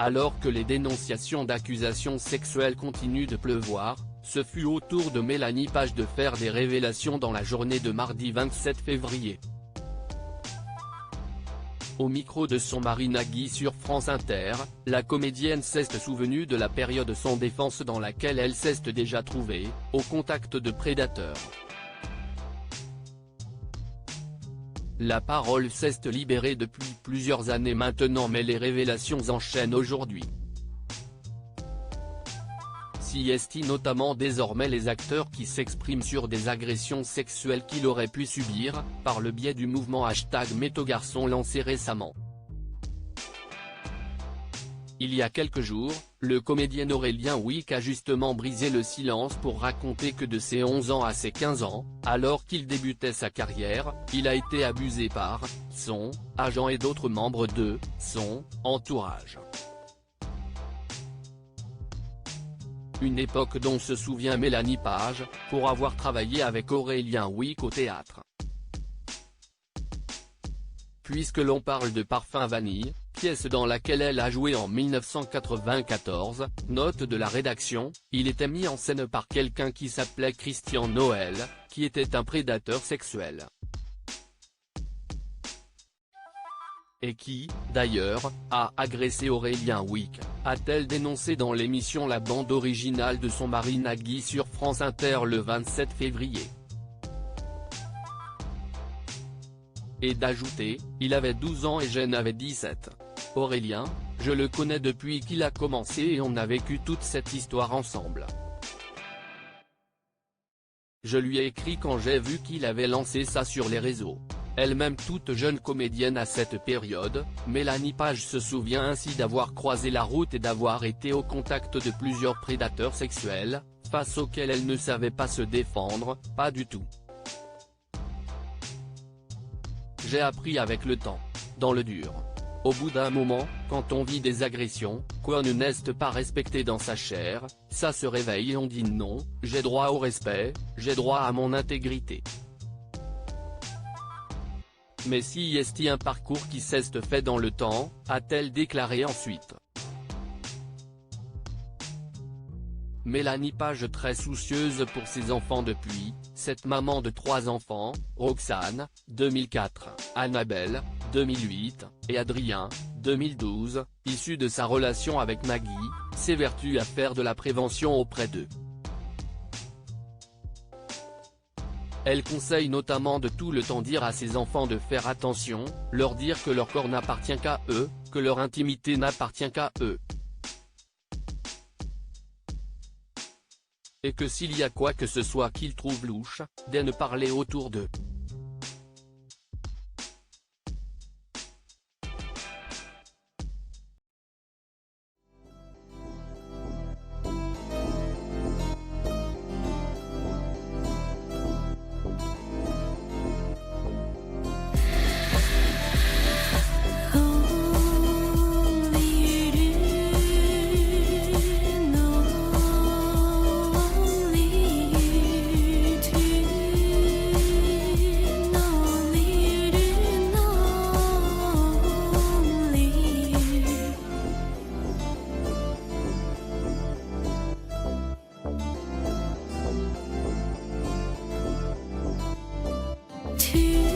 Alors que les dénonciations d'accusations sexuelles continuent de pleuvoir, ce fut au tour de Mélanie Page de faire des révélations dans la journée de mardi 27 février. Au micro de son mari Nagui sur France Inter, la comédienne s'est souvenue de la période sans défense dans laquelle elle s'est déjà trouvée, au contact de prédateurs. La parole s'est libérée depuis plusieurs années maintenant, mais les révélations enchaînent aujourd'hui. S'y estiment notamment désormais les acteurs qui s'expriment sur des agressions sexuelles qu'il aurait pu subir, par le biais du mouvement #MétoGarçon lancé récemment. Il y a quelques jours, le comédien Aurélien Wiik a justement brisé le silence pour raconter que de ses 11 ans à ses 15 ans, alors qu'il débutait sa carrière, il a été abusé par son agent et d'autres membres de son entourage. Une époque dont se souvient Mélanie Page, pour avoir travaillé avec Aurélien Wiik au théâtre. Puisque l'on parle de Parfum Vanille, pièce dans laquelle elle a joué en 1994, note de la rédaction, il était mis en scène par quelqu'un qui s'appelait Christian Noël, qui était un prédateur sexuel. Et qui, d'ailleurs, a agressé Aurélien Wiik, a-t-elle dénoncé dans l'émission La bande originale de son mari Nagui sur France Inter le 27 février. Et d'ajouter, il avait 12 ans et Jeanne avait 17. Aurélien, je le connais depuis qu'il a commencé et on a vécu toute cette histoire ensemble. Je lui ai écrit quand j'ai vu qu'il avait lancé ça sur les réseaux. Elle-même toute jeune comédienne à cette période, Mélanie Page se souvient ainsi d'avoir croisé la route et d'avoir été au contact de plusieurs prédateurs sexuels, face auxquels elle ne savait pas se défendre, pas du tout. J'ai appris avec le temps. Dans le dur. Au bout d'un moment, quand on vit des agressions, qu'on n'est pas respecté dans sa chair, ça se réveille et on dit non, j'ai droit au respect, j'ai droit à mon intégrité. Mais si est-il un parcours qui s'est fait dans le temps, a-t-elle déclaré ensuite. Mélanie Page très soucieuse pour ses enfants depuis, cette maman de 3 enfants, Roxane, 2004, Annabelle, 2008, et Adrien, 2012, issus de sa relation avec Nagui, s'évertue à faire de la prévention auprès d'eux. Elle conseille notamment de tout le temps dire à ses enfants de faire attention, leur dire que leur corps n'appartient qu'à eux, que leur intimité n'appartient qu'à eux. Et que s'il y a quoi que ce soit qu'ils trouvent louche, de ne parler autour d'eux. To